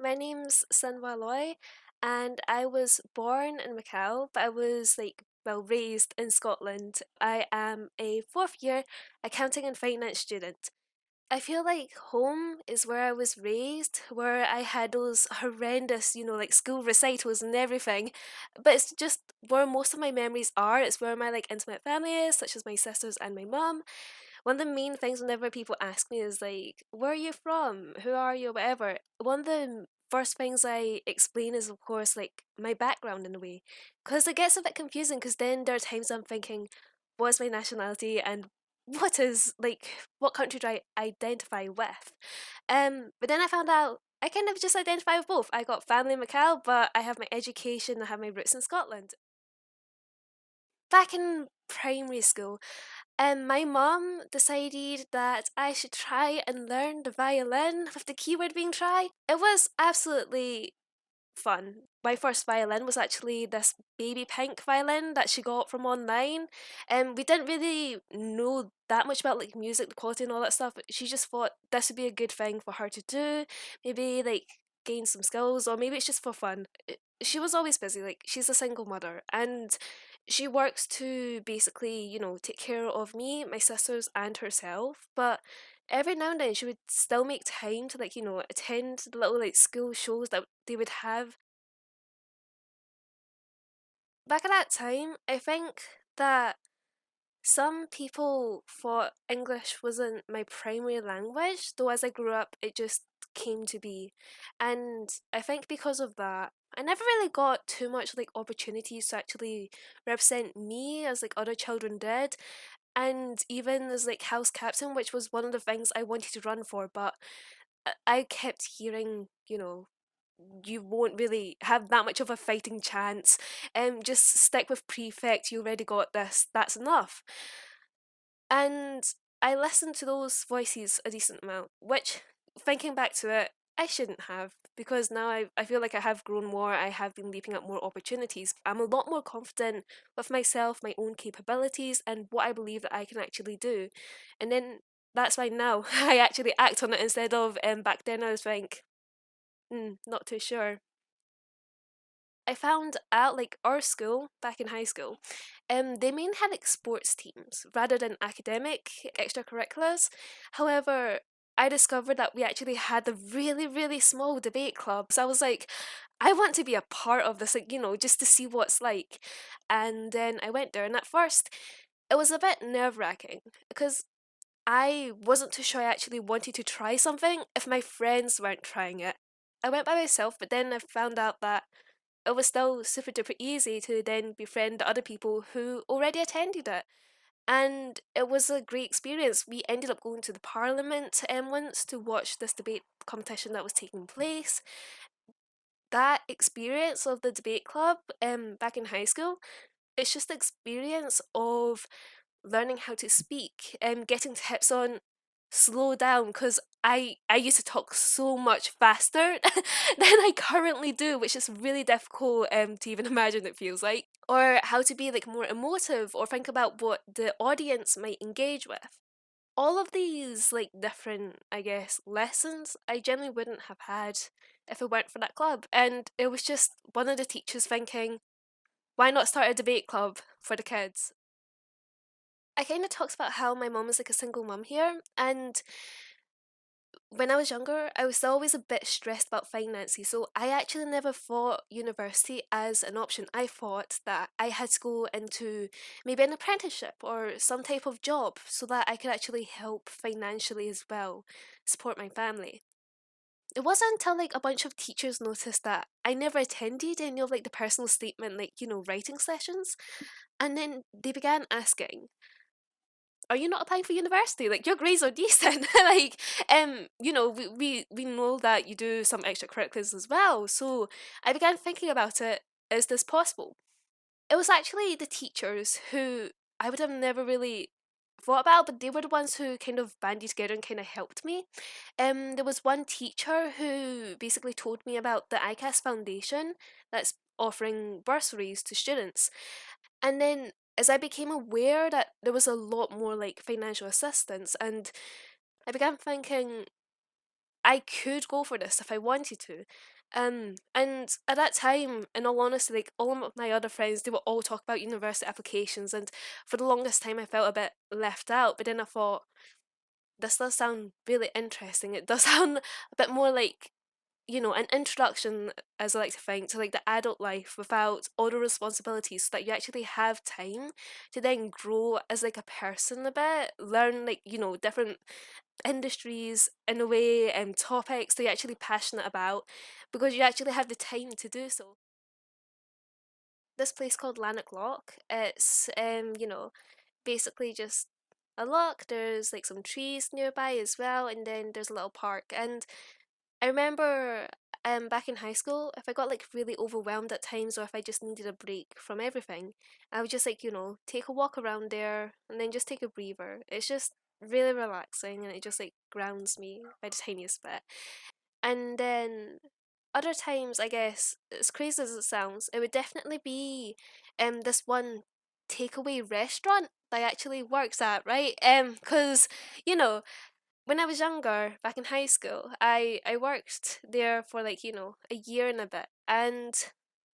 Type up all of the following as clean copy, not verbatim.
My name's Sin Wa Loi, and I was born in Macau, but I was raised in Scotland. I am a fourth year accounting and finance student. I feel like home is where I was raised, where I had those horrendous, like school recitals and everything. But it's just where most of my memories are. It's where my intimate family is, such as my sisters and my mum. One of the main things whenever people ask me is like, where are you from? Who are you? Whatever. One of the first things I explain is, of course, like my background in a way. Because it gets a bit confusing because then there are times I'm thinking, what's my nationality and what country do I identify with? But then I found out I kind of just identify with both. I got family in Macau, but I have my education, I have my roots in Scotland. Back in primary school, my mom decided that I should try and learn the violin with the keyword being try. It was absolutely fun. My first violin was actually this baby pink violin that she got from online. And we didn't really know that much about music, the quality and all that stuff. She just thought this would be a good thing for her to do. Maybe gain some skills, or maybe it's just for fun. She was always busy, she's a single mother, and she works to basically, take care of me, my sisters, and herself. But every now and then she would still make time to attend the little school shows that they would have. Back at that time, I think that some people thought English wasn't my primary language, though as I grew up it just came to be. And I think because of that, I never really got too much opportunities to actually represent me as other children did. And even as house captain, which was one of the things I wanted to run for, but I kept hearing, you won't really have that much of a fighting chance. Just stick with prefect, you already got this, that's enough. And I listened to those voices a decent amount, which, thinking back to it, I shouldn't have, because now I feel like I have grown more, I have been leaping up more opportunities. I'm a lot more confident with myself, my own capabilities, and what I believe that I can actually do. And then that's why now I actually act on it instead of back then I was like, not too sure. I found out our school back in high school, they mainly had sports teams rather than academic extracurriculars. However, I discovered that we actually had a really, really small debate club. So I was like, I want to be a part of this, just to see what's like. And then I went there, and at first, it was a bit nerve wracking because I wasn't too sure I actually wanted to try something if my friends weren't trying it. I went by myself, but then I found out that it was still super duper easy to then befriend other people who already attended it. And it was a great experience. We ended up going to the parliament once to watch this debate competition that was taking place. That experience of the debate club back in high school, it's just the experience of learning how to speak and getting tips on slow down, because I used to talk so much faster than I currently do, which is really difficult to even imagine it feels like. Or how to be more emotive or think about what the audience might engage with. All of these different, I guess, lessons I generally wouldn't have had if it weren't for that club. And it was just one of the teachers thinking, why not start a debate club for the kids? I kind of talked about how my mom is a single mom here, and when I was younger, I was always a bit stressed about finances, so I actually never thought university as an option. I thought that I had to go into maybe an apprenticeship or some type of job so that I could actually help financially as well, support my family. It wasn't until a bunch of teachers noticed that I never attended any of the personal statement writing sessions, and then they began asking, are you not applying for university? Your grades are decent. We know that you do some extracurriculars as well. So I began thinking about it. Is this possible? It was actually the teachers who I would have never really thought about, but they were the ones who kind of banded together and kind of helped me. There was one teacher who basically told me about the ICAS Foundation that's offering bursaries to students. And then as I became aware that there was a lot more financial assistance, and I began thinking I could go for this if I wanted to. And at that time, in all honesty, like all of my other friends, they would all talk about university applications, and for the longest time, I felt a bit left out. But then I thought, this does sound really interesting. It does sound a bit more like, an introduction, as I like to think, to like the adult life without all the responsibilities, so that you actually have time to then grow as like a person a bit, learn like, different industries in a way and topics that you're actually passionate about because you actually have the time to do so. This place called Lanark Lock, it's basically just a lock. There's like some trees nearby as well, and then there's a little park. And I remember back in high school, if I got like really overwhelmed at times or if I just needed a break from everything, I would just like, take a walk around there and then just take a breather. It's just really relaxing and it just like grounds me by the tiniest bit. And then other times, I guess, as crazy as it sounds, it would definitely be this one takeaway restaurant that I actually works at, right? Because, you know, when I was younger, back in high school, I worked there for like, a year and a bit. And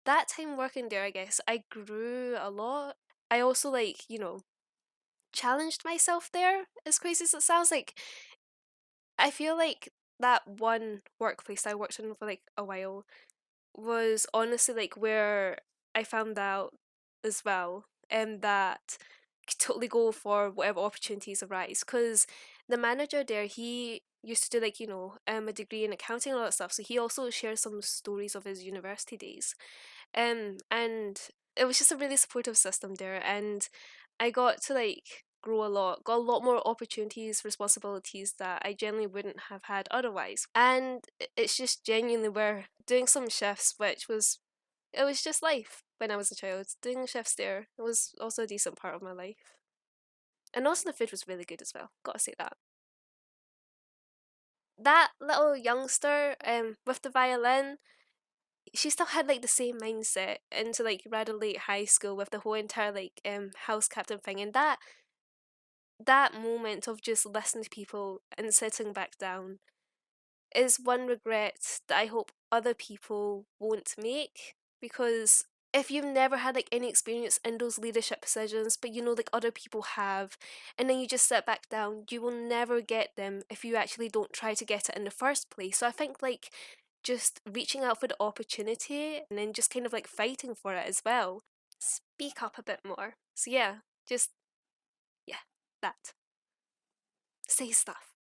that time working there, I guess, I grew a lot. I also like, challenged myself there, as crazy as it sounds. Like, I feel like that one workplace I worked in for like a while was honestly like where I found out as well, and that could totally go for whatever opportunities arise. Because the manager there, he used to do like a degree in accounting and all that stuff. So he also shares some stories of his university days, and it was just a really supportive system there, and I got to like grow a lot, got a lot more opportunities, responsibilities that I generally wouldn't have had otherwise. And it's just genuinely where doing some shifts, which was it was just life when I was a child. Doing shifts there, it was also a decent part of my life. And also the food was really good as well. Gotta say that. That little youngster with the violin, she still had like the same mindset into like rather late high school with the whole entire like house captain thing, and that moment of just listening to people and sitting back down is one regret that I hope other people won't make, because if you've never had like any experience in those leadership positions but like other people have, and then you just sit back down, you will never get them if you actually don't try to get it in the first place. So I think like just reaching out for the opportunity and then just kind of like fighting for it as well. Speak up a bit more. So yeah, just yeah, that. Say stuff.